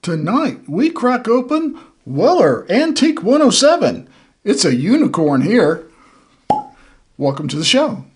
Tonight, we crack open Weller Antique 107. It's a unicorn here. Welcome to the show.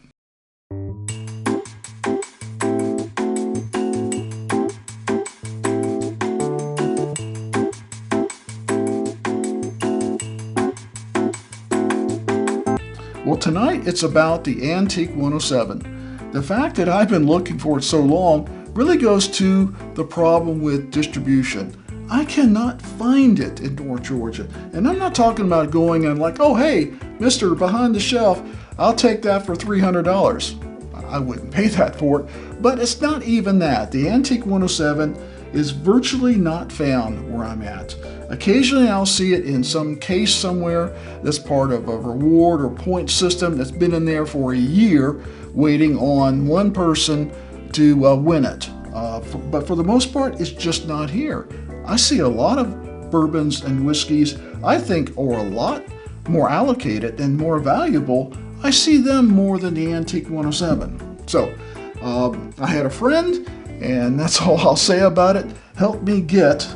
Well, tonight it's about the Antique 107. The fact that I've been looking for it so long really goes to the problem with distribution. I cannot find it in North Georgia. And I'm not talking about going and like, oh, hey, Mr. Behind the Shelf, I'll take that for $300. I wouldn't pay that for it, but it's not even that. The Antique 107 is virtually not found where I'm at. Occasionally I'll see it in some case somewhere that's part of a reward or point system that's been in there for a year waiting on one person to win it. But for the most part, it's just not here. I see a lot of bourbons and whiskeys I think are a lot more allocated and more valuable. I see them more than the Antique 107. So I had a friend, and that's all I'll say about it, help me get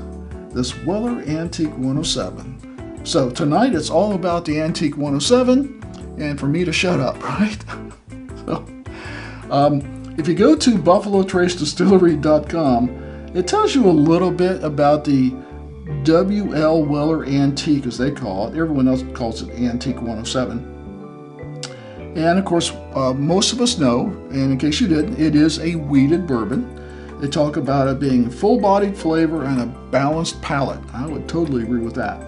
this Weller Antique 107. So tonight it's all about the Antique 107 and for me to shut up, right? So, if you go to buffalotracedistillery.com, it tells you a little bit about the W.L. Weller Antique, as they call it. Everyone else calls it Antique 107. And of course, most of us know, and in case you didn't, it is a wheated bourbon. They talk about it being full-bodied flavor and a balanced palate. I would totally agree with that.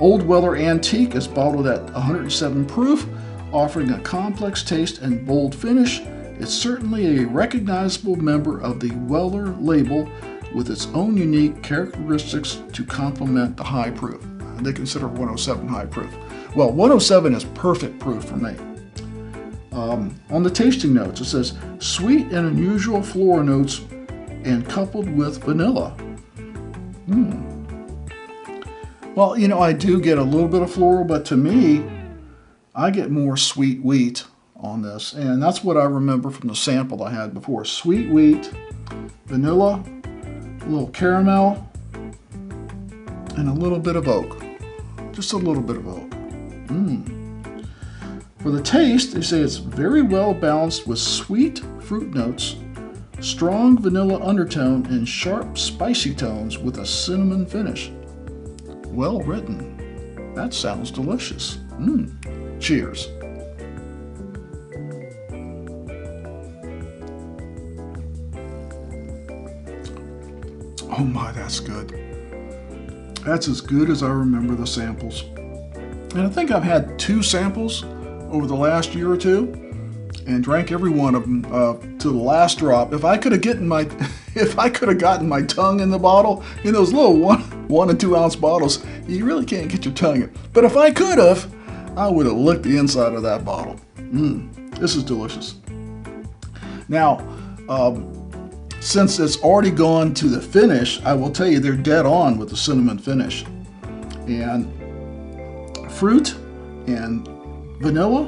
Old Weller Antique is bottled at 107 proof, offering a complex taste and bold finish. It's certainly a recognizable member of the Weller label with its own unique characteristics to complement the high proof. They consider 107 high proof. Well, 107 is perfect proof for me. On the tasting notes, it says sweet and unusual floral notes and coupled with vanilla. Well, you know, I do get a little bit of floral, but to me, I get more sweet wheat on this. And that's what I remember from the sample I had before. Sweet wheat, vanilla, a little caramel, and a little bit of oak. Just a little bit of oak. For the taste, they say it's very well balanced with sweet fruit notes, strong vanilla undertone, and sharp spicy tones with a cinnamon finish. Well written. That sounds delicious. Cheers. Oh my, that's good. That's as good as I remember the samples. And I think I've had 2 samples over the last year or two and drank every one of them to the last drop. If I could have gotten my tongue in the bottle, in those little 1 and 2 ounce bottles, you really can't get your tongue in. But if I could have, I would have licked the inside of that bottle. This is delicious. Now, since it's already gone to the finish, I will tell you they're dead on with the cinnamon finish. And fruit and vanilla,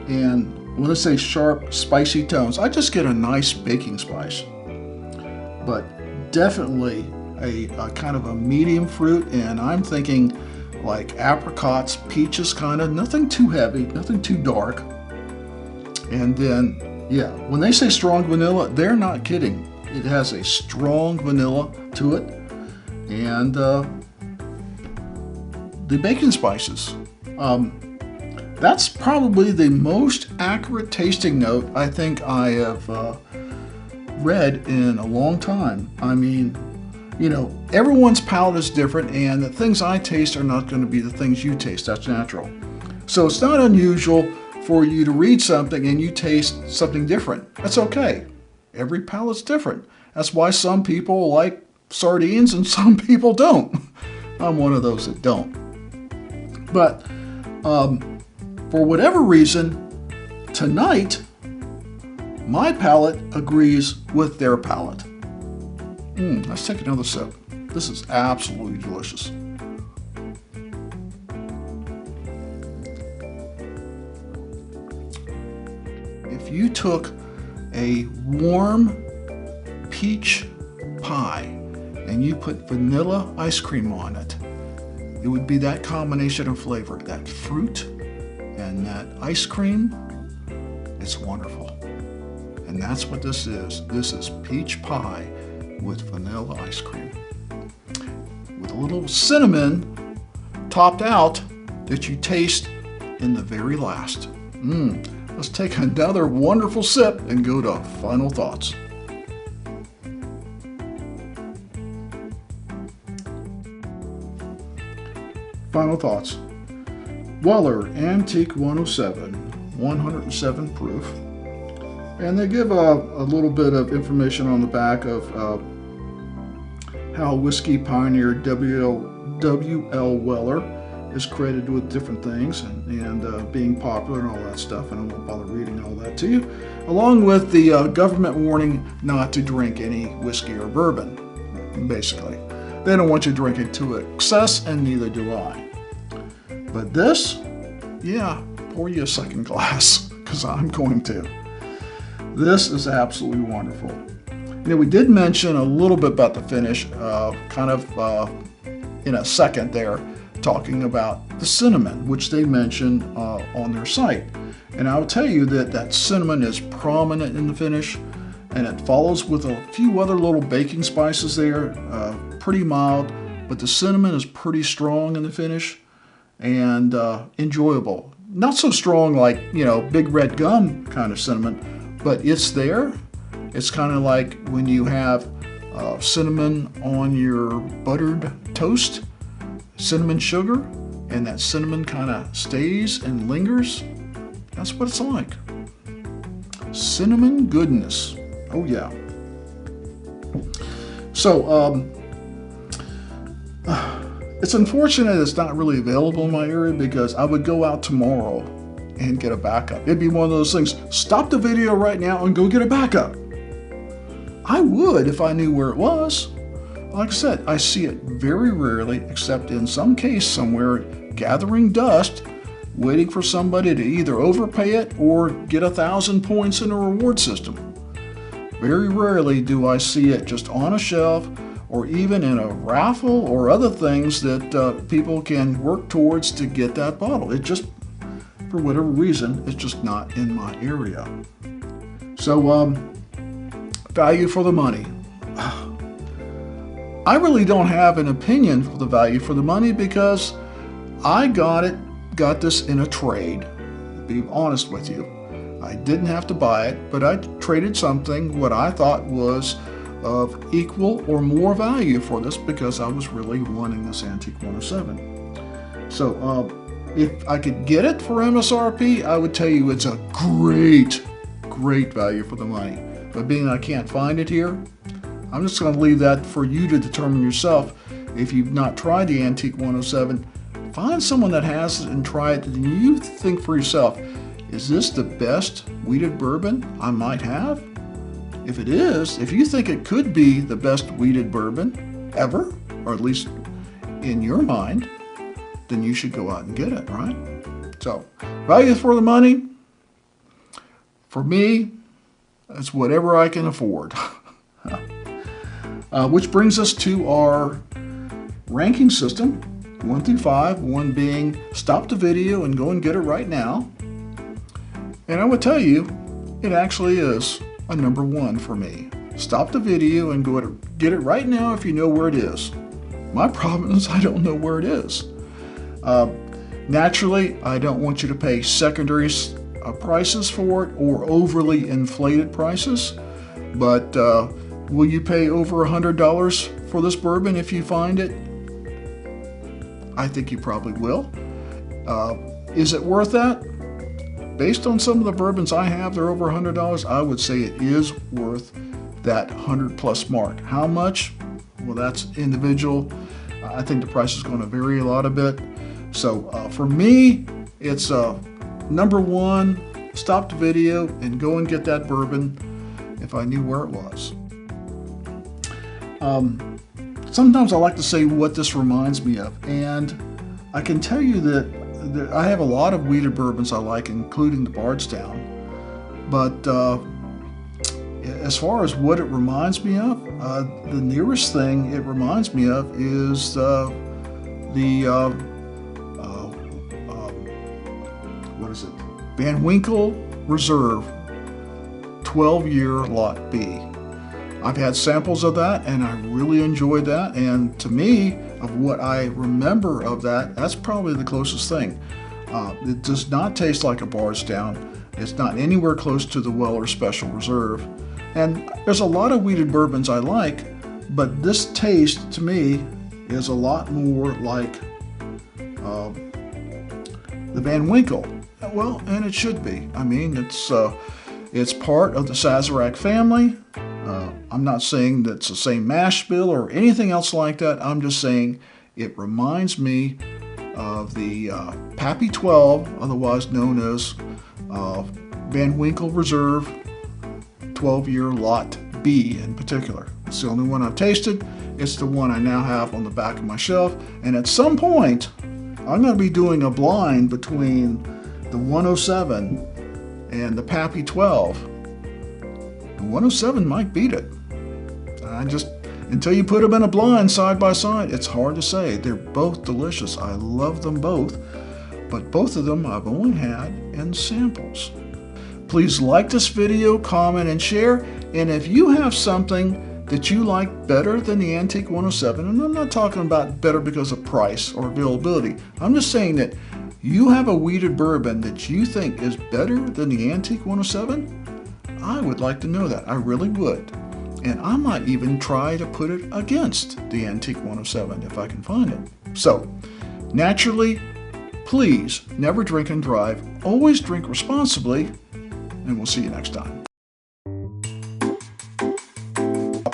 and when I say sharp, spicy tones, I just get a nice baking spice. But definitely a kind of a medium fruit, and I'm thinking like apricots, peaches kind of, nothing too heavy, nothing too dark. And then, yeah, when they say strong vanilla, they're not kidding. It has a strong vanilla to it. And the baking spices. That's probably the most accurate tasting note I think I have read in a long time. I mean, you know, everyone's palate is different, and the things I taste are not going to be the things you taste. That's natural. So it's not unusual for you to read something and you taste something different. That's okay. Every palate's different. That's why some people like sardines and some people don't. I'm one of those that don't. But for whatever reason, tonight, my palate agrees with their palate. Let's take another sip. This is absolutely delicious. If you took a warm peach pie and you put vanilla ice cream on it, it would be that combination of flavor, that fruit and that ice cream. It's wonderful. And that's what this is. This is peach pie with vanilla ice cream, with a little cinnamon topped out that you taste in the very last. Let's take another wonderful sip and go to final thoughts. Final thoughts. Weller Antique 107, 107 proof. And they give a little bit of information on the back of how whiskey pioneer W.L. Weller is credited with different things and being popular and all that stuff, and I won't bother reading all that to you, along with the government warning not to drink any whiskey or bourbon, basically. They don't want you drinking to excess, and neither do I. But this, yeah, pour you a second glass, because I'm going to. This is absolutely wonderful. You know, we did mention a little bit about the finish, in a second there, talking about the cinnamon, which they mentioned on their site. And I'll tell you that cinnamon is prominent in the finish, and it follows with a few other little baking spices there, pretty mild, but the cinnamon is pretty strong in the finish and enjoyable. Not so strong like, big red gum kind of cinnamon, but it's there. It's kind of like when you have cinnamon on your buttered toast, cinnamon sugar, and that cinnamon kind of stays and lingers. That's what it's like. Cinnamon goodness. Oh yeah. So it's unfortunate it's not really available in my area, because I would go out tomorrow and get a backup. It'd be one of those things, stop the video right now and go get a backup. I would if I knew where it was. Like I said, I see it very rarely, except in some case somewhere gathering dust, waiting for somebody to either overpay it or get 1,000 points in a reward system. Very rarely do I see it just on a shelf or even in a raffle or other things that people can work towards to get that bottle. It just, for whatever reason, it's just not in my area. So, value for the money. I really don't have an opinion for the value for the money, because I got this in a trade, to be honest with you. I didn't have to buy it, but I traded something what I thought was of equal or more value for this, because I was really wanting this Antique 107. So if I could get it for MSRP, I would tell you it's a great value for the money. But being I can't find it here, I'm just going to leave that for you to determine yourself. If you've not tried the Antique 107, find someone that has it and try it, and you think for yourself, is this the best wheated bourbon I might have? If it is, if you think it could be the best wheated bourbon ever, or at least in your mind, then you should go out and get it, right? So, value for the money, for me, it's whatever I can afford. Which brings us to our ranking system, 1 through 5, 1 being stop the video and go and get it right now. And I would tell you, it actually is a number 1 for me. Stop the video and go get it right now if you know where it is. My problem is I don't know where it is. Naturally, I don't want you to pay secondary prices for it or overly inflated prices, but will you pay over $100 for this bourbon if you find it? I think you probably will. Is it worth that? Based on some of the bourbons I have, they're over $100. I would say it is worth that 100+ mark. How much? Well, that's individual. I think the price is going to vary a lot a bit. So for me, it's number 1, stop the video and go and get that bourbon if I knew where it was. Sometimes I like to say what this reminds me of, and I can tell you that I have a lot of wheated bourbons I like, including the Bardstown, but As far as what it reminds me of, the nearest thing it reminds me of is what is it? Van Winkle Reserve 12-year Lot B. I've had samples of that and I really enjoyed that, and to me, of what I remember of that, that's probably the closest thing. It does not taste like a Bardstown. It's not anywhere close to the Weller Special Reserve. And there's a lot of wheated bourbons I like, but this taste to me is a lot more like the Van Winkle. Well, and it should be. I mean, it's part of the Sazerac family. I'm not saying that it's the same mash bill or anything else like that. I'm just saying it reminds me of the Pappy 12, otherwise known as Van Winkle Reserve 12-year Lot B in particular. It's the only one I've tasted. It's the one I now have on the back of my shelf. And at some point, I'm going to be doing a blind between the 107 and the Pappy 12. The 107 might beat it. Until you put them in a blind side by side, it's hard to say. They're both delicious. I love them both, but both of them I've only had in samples. Please like this video, comment, and share. And if you have something that you like better than the Antique 107, and I'm not talking about better because of price or availability, I'm just saying that you have a wheated bourbon that you think is better than the Antique 107, I would like to know that. I really would. And I might even try to put it against the Antique 107 if I can find it. So, naturally, please never drink and drive. Always drink responsibly, and we'll see you next time.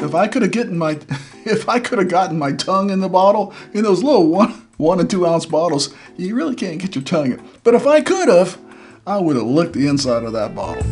If I could have gotten my tongue in the bottle, in those little 1 and 2 ounce bottles, you really can't get your tongue in. But if I could have, I would have licked the inside of that bottle.